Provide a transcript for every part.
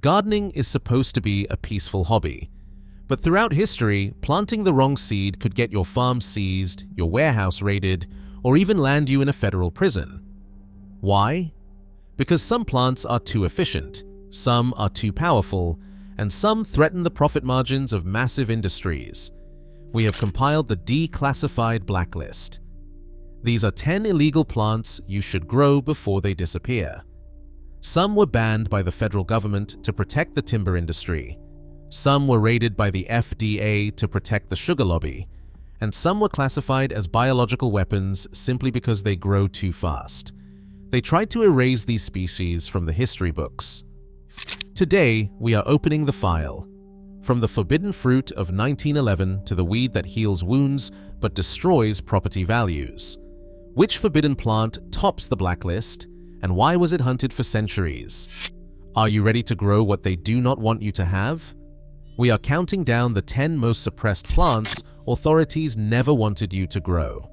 Gardening is supposed to be a peaceful hobby, but throughout history, planting the wrong seed could get your farm seized, your warehouse raided, or even land you in a federal prison. Why? Because some plants are too efficient, some are too powerful, and some threaten the profit margins of massive industries. We have compiled the Declassified Blacklist. These are 10 illegal plants you should grow before they disappear. Some were banned by the federal government to protect the timber industry. Some were raided by the FDA to protect the sugar lobby. And some were classified as biological weapons simply because they grow too fast. They tried to erase these species from the history books. Today, we are opening the file. From the forbidden fruit of 1911 to the weed that heals wounds but destroys property values. Which forbidden plant tops the blacklist, and why was it hunted for centuries? Are you ready to grow what they do not want you to have? We are counting down the 10 most suppressed plants authorities never wanted you to grow.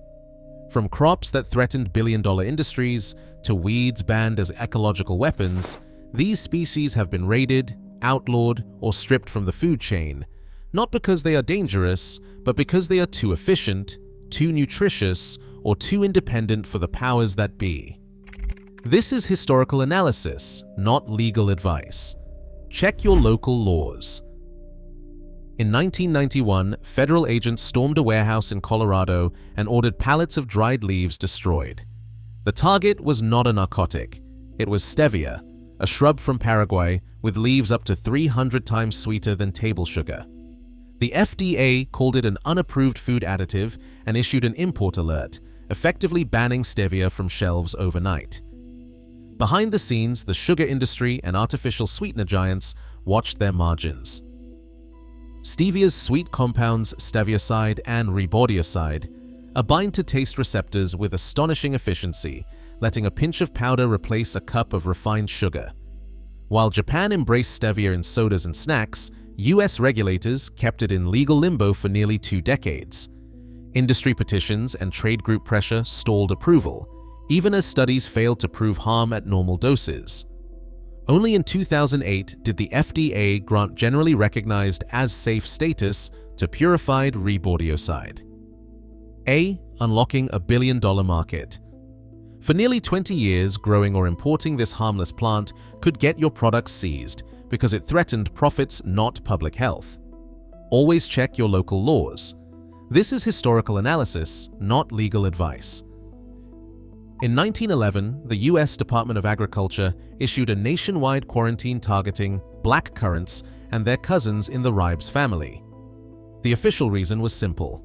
From crops that threatened billion-dollar industries to weeds banned as ecological weapons, these species have been raided, outlawed, or stripped from the food chain, not because they are dangerous, but because they are too efficient, too nutritious, or too independent for the powers that be. This is historical analysis, not legal advice. Check your local laws. In 1991, federal agents stormed a warehouse in Colorado and ordered pallets of dried leaves destroyed. The target was not a narcotic. It was stevia, a shrub from Paraguay with leaves up to 300 times sweeter than table sugar. The FDA called it an unapproved food additive and issued an import alert, effectively banning stevia from shelves overnight. Behind the scenes, the sugar industry and artificial sweetener giants watched their margins. Stevia's sweet compounds stevioside and rebaudioside bind to taste receptors with astonishing efficiency, letting a pinch of powder replace a cup of refined sugar. While Japan embraced stevia in sodas and snacks, US regulators kept it in legal limbo for nearly 2 decades. Industry petitions and trade group pressure stalled approval, even as studies failed to prove harm at normal doses. Only in 2008 did the FDA grant generally recognized as safe status to purified rebaudioside. Unlocking a billion-dollar market. For nearly 20 years, growing or importing this harmless plant could get your products seized because it threatened profits, not public health. Always check your local laws. This is historical analysis, not legal advice. In 1911, the US Department of Agriculture issued a nationwide quarantine targeting black currants and their cousins in the ribes family. The official reason was simple.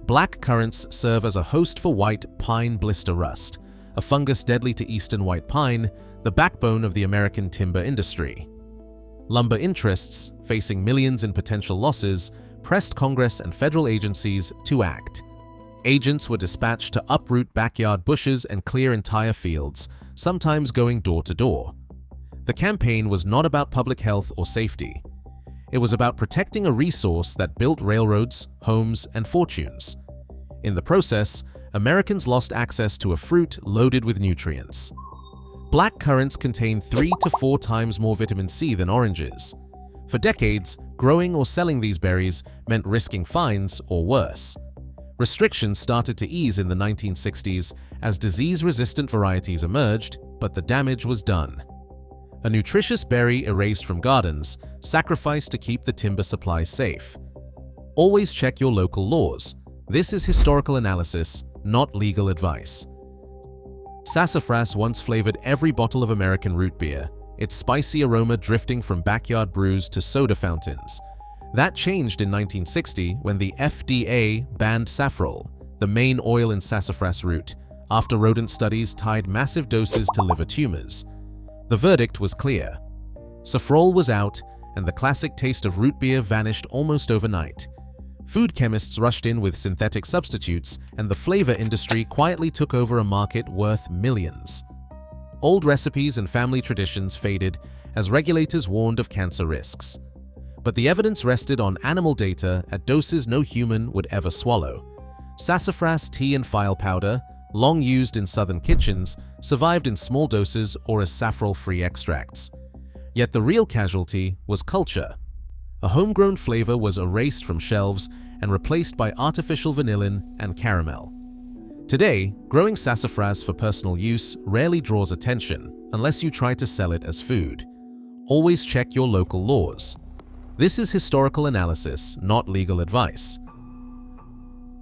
Black currants serve as a host for white pine blister rust, a fungus deadly to eastern white pine, the backbone of the American timber industry. Lumber interests, facing millions in potential losses, pressed Congress and federal agencies to act. Agents were dispatched to uproot backyard bushes and clear entire fields, sometimes going door to door. The campaign was not about public health or safety. It was about protecting a resource that built railroads, homes, and fortunes. In the process, Americans lost access to a fruit loaded with nutrients. Black currants contain 3 to 4 times more vitamin C than oranges. For decades, growing or selling these berries meant risking fines or worse. Restrictions started to ease in the 1960s as disease-resistant varieties emerged, but the damage was done. A nutritious berry erased from gardens, sacrificed to keep the timber supply safe. Always check your local laws. This is historical analysis, not legal advice. Sassafras once flavored every bottle of American root beer, its spicy aroma drifting from backyard brews to soda fountains. That changed in 1960 when the FDA banned saffrole, the main oil in sassafras root, after rodent studies tied massive doses to liver tumors. The verdict was clear. Saffrole was out, and the classic taste of root beer vanished almost overnight. Food chemists rushed in with synthetic substitutes, and the flavor industry quietly took over a market worth millions. Old recipes and family traditions faded as regulators warned of cancer risks. But the evidence rested on animal data at doses no human would ever swallow. Sassafras tea and file powder, long used in southern kitchens, survived in small doses or as saffrole-free extracts. Yet the real casualty was culture. A homegrown flavor was erased from shelves and replaced by artificial vanillin and caramel. Today, growing sassafras for personal use rarely draws attention unless you try to sell it as food. Always check your local laws. This is historical analysis, not legal advice.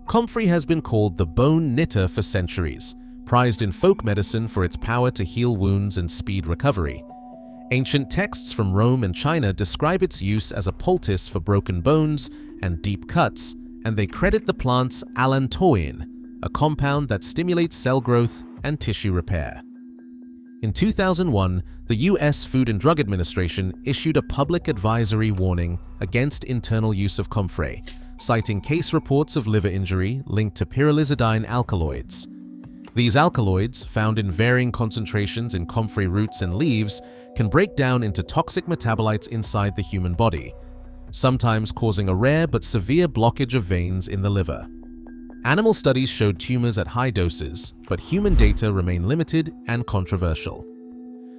Comfrey has been called the bone knitter for centuries, prized in folk medicine for its power to heal wounds and speed recovery. Ancient texts from Rome and China describe its use as a poultice for broken bones and deep cuts, and they credit the plant's allantoin, a compound that stimulates cell growth and tissue repair. In 2001, the U.S. Food and Drug Administration issued a public advisory warning against internal use of comfrey, citing case reports of liver injury linked to pyrrolizidine alkaloids. These alkaloids, found in varying concentrations in comfrey roots and leaves, can break down into toxic metabolites inside the human body, sometimes causing a rare but severe blockage of veins in the liver. Animal studies showed tumors at high doses, but human data remain limited and controversial.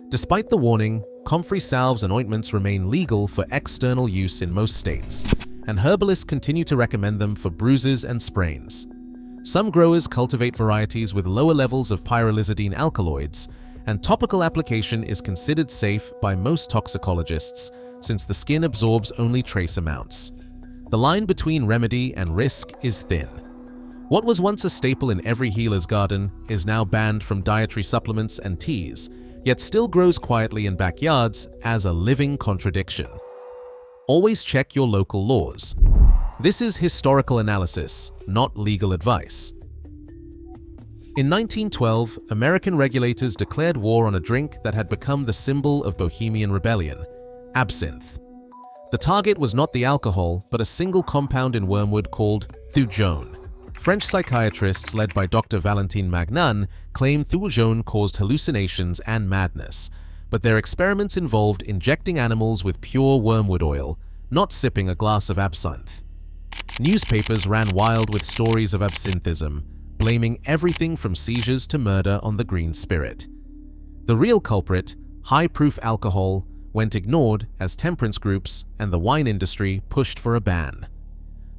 Despite the warning, comfrey salves and ointments remain legal for external use in most states, and herbalists continue to recommend them for bruises and sprains. Some growers cultivate varieties with lower levels of pyrrolizidine alkaloids, and topical application is considered safe by most toxicologists since the skin absorbs only trace amounts. The line between remedy and risk is thin. What was once a staple in every healer's garden is now banned from dietary supplements and teas, yet still grows quietly in backyards as a living contradiction. Always check your local laws. This is historical analysis, not legal advice. In 1912, American regulators declared war on a drink that had become the symbol of Bohemian rebellion: absinthe. The target was not the alcohol, but a single compound in wormwood called thujone. French psychiatrists led by Dr. Valentin Magnan claimed thujone caused hallucinations and madness, but their experiments involved injecting animals with pure wormwood oil, not sipping a glass of absinthe. Newspapers ran wild with stories of absinthism, blaming everything from seizures to murder on the green spirit. The real culprit, high-proof alcohol, went ignored as temperance groups and the wine industry pushed for a ban.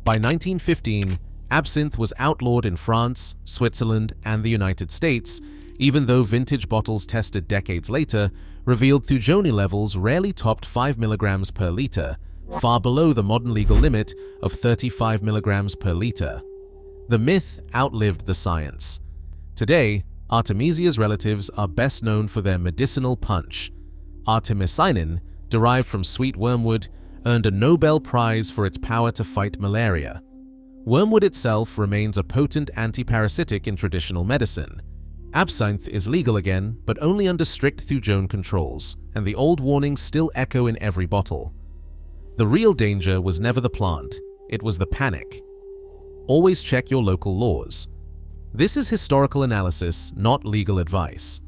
By 1915, absinthe was outlawed in France, Switzerland, and the United States, even though vintage bottles tested decades later revealed thujone levels rarely topped 5 milligrams per liter, far below the modern legal limit of 35 milligrams per liter. The myth outlived the science. Today, Artemisia's relatives are best known for their medicinal punch. Artemisinin, derived from sweet wormwood, earned a Nobel Prize for its power to fight malaria. Wormwood itself remains a potent antiparasitic in traditional medicine. Absinthe is legal again, but only under strict thujone controls, and the old warnings still echo in every bottle. The real danger was never the plant, it was the panic. Always check your local laws. This is historical analysis, not legal advice.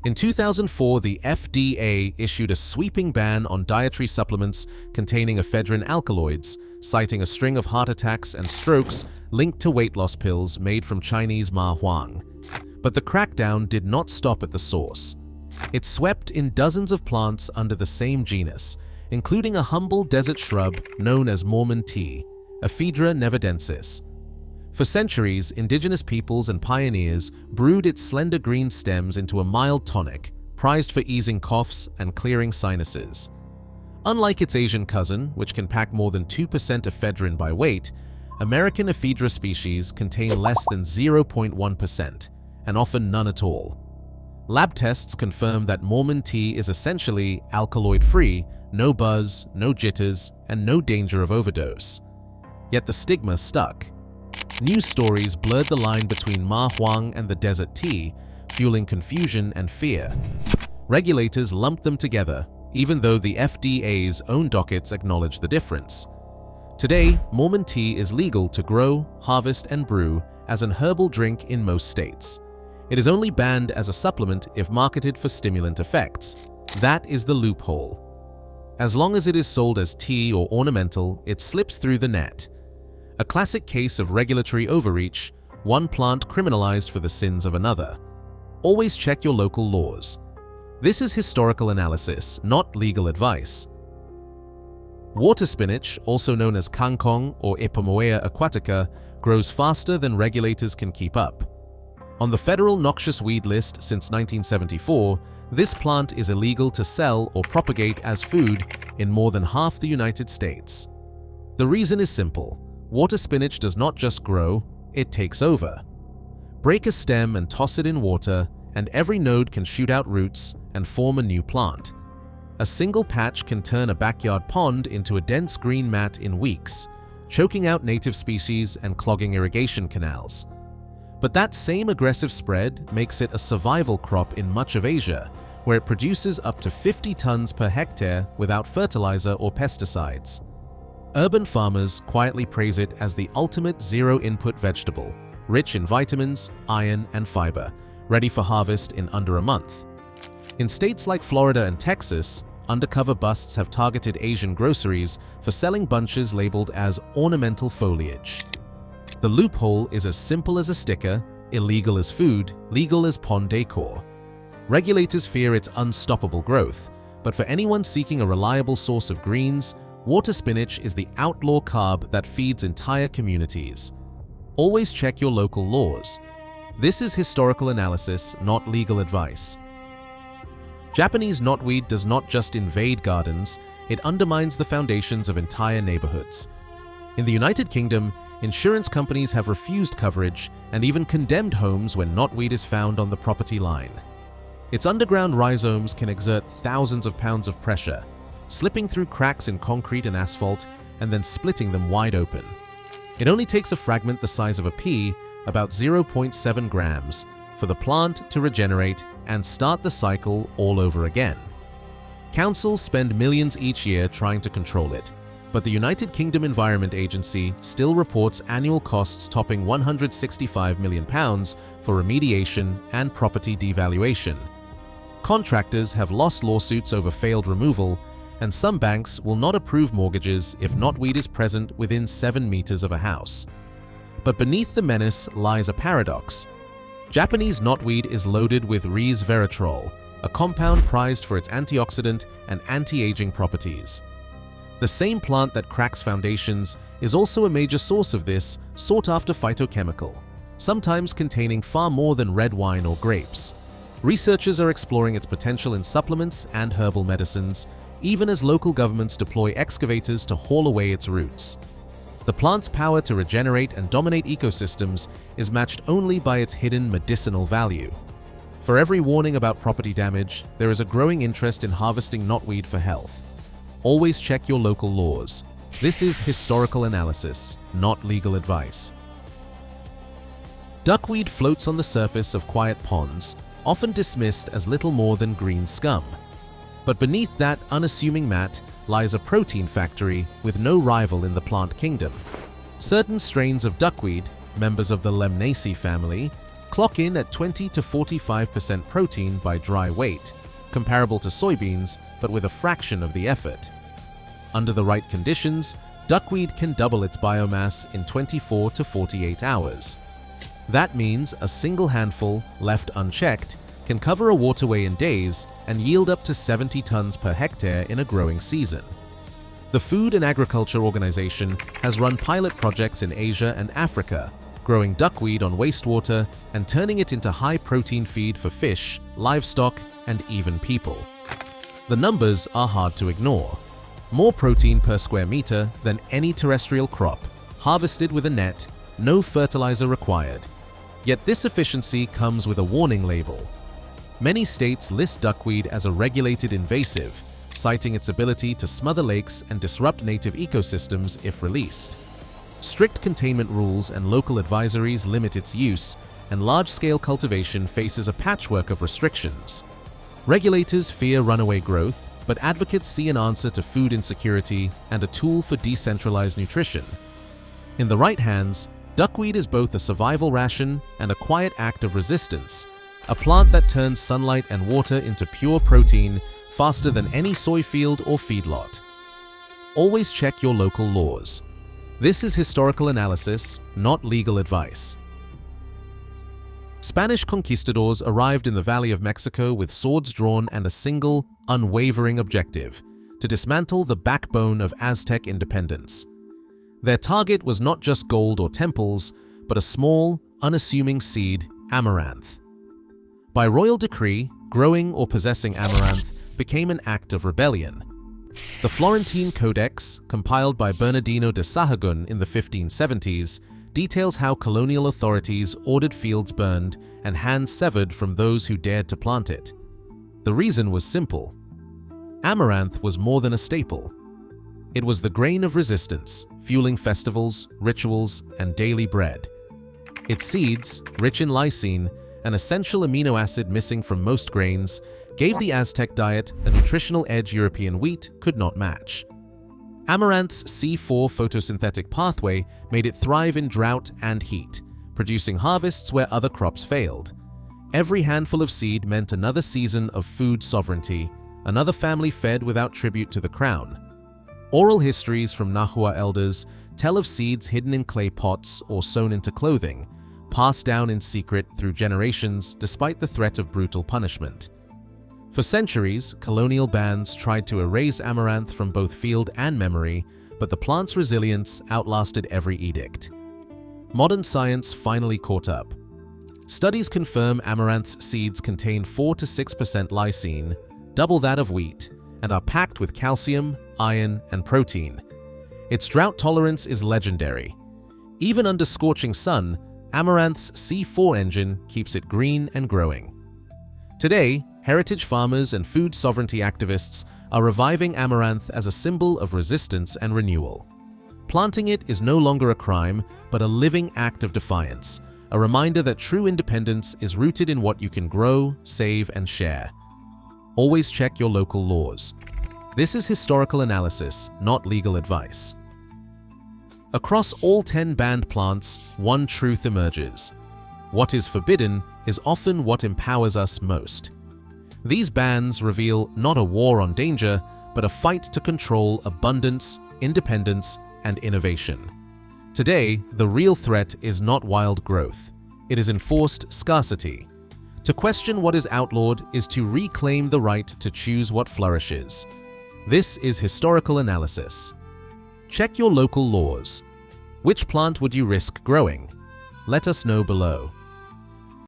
In 2004, the FDA issued a sweeping ban on dietary supplements containing ephedrine alkaloids, citing a string of heart attacks and strokes linked to weight loss pills made from Chinese ma huang. But the crackdown did not stop at the source. It swept in dozens of plants under the same genus, including a humble desert shrub known as Mormon tea, Ephedra nevadensis. For centuries, indigenous peoples and pioneers brewed its slender green stems into a mild tonic, prized for easing coughs and clearing sinuses. Unlike its Asian cousin, which can pack more than 2% ephedrine by weight, American Ephedra species contain less than 0.1%, and often none at all. Lab tests confirm that Mormon tea is essentially alkaloid-free, no buzz, no jitters, and no danger of overdose. Yet the stigma stuck. News stories blurred the line between ma huang and the desert tea, fueling confusion and fear. Regulators lumped them together, even though the FDA's own dockets acknowledge the difference. Today, Mormon tea is legal to grow, harvest, and brew as an herbal drink in most states. It is only banned as a supplement if marketed for stimulant effects. That is the loophole. As long as it is sold as tea or ornamental, it slips through the net. A classic case of regulatory overreach, one plant criminalized for the sins of another. Always check your local laws. This is historical analysis, not legal advice. Water spinach, also known as kangkong or Ipomoea aquatica, grows faster than regulators can keep up. On the federal noxious weed list since 1974, this plant is illegal to sell or propagate as food in more than half the United States. The reason is simple. Water spinach does not just grow, it takes over. Break a stem and toss it in water, and every node can shoot out roots and form a new plant. A single patch can turn a backyard pond into a dense green mat in weeks, choking out native species and clogging irrigation canals. But that same aggressive spread makes it a survival crop in much of Asia, where it produces up to 50 tons per hectare without fertilizer or pesticides. Urban farmers quietly praise it as the ultimate zero-input vegetable, rich in vitamins, iron, and fiber, ready for harvest in under a month. In states like Florida and Texas, undercover busts have targeted Asian groceries for selling bunches labeled as ornamental foliage. The loophole is as simple as a sticker: illegal as food, legal as pond decor. Regulators fear its unstoppable growth, but for anyone seeking a reliable source of greens, water spinach is the outlaw carb that feeds entire communities. Always check your local laws. This is historical analysis, not legal advice. Japanese knotweed does not just invade gardens, it undermines the foundations of entire neighborhoods. In the United Kingdom, insurance companies have refused coverage and even condemned homes when knotweed is found on the property line. Its underground rhizomes can exert thousands of pounds of pressure, slipping through cracks in concrete and asphalt and then splitting them wide open. It only takes a fragment the size of a pea, about 0.7 grams, for the plant to regenerate and start the cycle all over again. Councils spend millions each year trying to control it, but the United Kingdom Environment Agency still reports annual costs topping £165 million for remediation and property devaluation. Contractors have lost lawsuits over failed removal, and some banks will not approve mortgages if knotweed is present within 7 meters of a house. But beneath the menace lies a paradox. Japanese knotweed is loaded with resveratrol, a compound prized for its antioxidant and anti-aging properties. The same plant that cracks foundations is also a major source of this sought-after phytochemical, sometimes containing far more than red wine or grapes. Researchers are exploring its potential in supplements and herbal medicines, even as local governments deploy excavators to haul away its roots. The plant's power to regenerate and dominate ecosystems is matched only by its hidden medicinal value. For every warning about property damage, there is a growing interest in harvesting knotweed for health. Always check your local laws. This is historical analysis, not legal advice. Duckweed floats on the surface of quiet ponds, often dismissed as little more than green scum. But beneath that unassuming mat lies a protein factory with no rival in the plant kingdom. Certain strains of duckweed, members of the Lemnaceae family, clock in at 20 to 45% protein by dry weight, comparable to soybeans, but with a fraction of the effort. Under the right conditions, duckweed can double its biomass in 24 to 48 hours. That means a single handful, left unchecked, can cover a waterway in days and yield up to 70 tons per hectare in a growing season. The Food and Agriculture Organization has run pilot projects in Asia and Africa, growing duckweed on wastewater and turning it into high-protein feed for fish, livestock, and even people. The numbers are hard to ignore. More protein per square meter than any terrestrial crop, harvested with a net, no fertilizer required. Yet this efficiency comes with a warning label. Many states list duckweed as a regulated invasive, citing its ability to smother lakes and disrupt native ecosystems if released. Strict containment rules and local advisories limit its use, and large-scale cultivation faces a patchwork of restrictions. Regulators fear runaway growth, but advocates see an answer to food insecurity and a tool for decentralized nutrition. In the right hands, duckweed is both a survival ration and a quiet act of resistance, a plant that turns sunlight and water into pure protein faster than any soy field or feedlot. Always check your local laws. This is historical analysis, not legal advice. Spanish conquistadors arrived in the Valley of Mexico with swords drawn and a single, unwavering objective: to dismantle the backbone of Aztec independence. Their target was not just gold or temples, but a small, unassuming seed, amaranth. By royal decree, growing or possessing amaranth became an act of rebellion. The Florentine Codex, compiled by Bernardino de Sahagún in the 1570s, details how colonial authorities ordered fields burned and hands severed from those who dared to plant it. The reason was simple. Amaranth was more than a staple. It was the grain of resistance, fueling festivals, rituals, and daily bread. Its seeds, rich in lysine, an essential amino acid missing from most grains, gave the Aztec diet a nutritional edge European wheat could not match. Amaranth's C4 photosynthetic pathway made it thrive in drought and heat, producing harvests where other crops failed. Every handful of seed meant another season of food sovereignty, another family fed without tribute to the crown. Oral histories from Nahua elders tell of seeds hidden in clay pots or sewn into clothing, passed down in secret through generations despite the threat of brutal punishment. For centuries, colonial bands tried to erase amaranth from both field and memory, but the plant's resilience outlasted every edict. Modern science finally caught up. Studies confirm amaranth's seeds contain 4 to 6% lysine, double that of wheat, and are packed with calcium, iron, and protein. Its drought tolerance is legendary. Even under scorching sun, amaranth's C4 engine keeps it green and growing. Today, heritage farmers and food sovereignty activists are reviving amaranth as a symbol of resistance and renewal. Planting it is no longer a crime, but a living act of defiance, a reminder that true independence is rooted in what you can grow, save, and share. Always check your local laws. This is historical analysis, not legal advice. Across all 10 banned plants, one truth emerges. What is forbidden is often what empowers us most. These bans reveal not a war on danger, but a fight to control abundance, independence, and innovation. Today, the real threat is not wild growth. It is enforced scarcity. To question what is outlawed is to reclaim the right to choose what flourishes. This is historical analysis. Check your local laws. Which plant would you risk growing? Let us know below.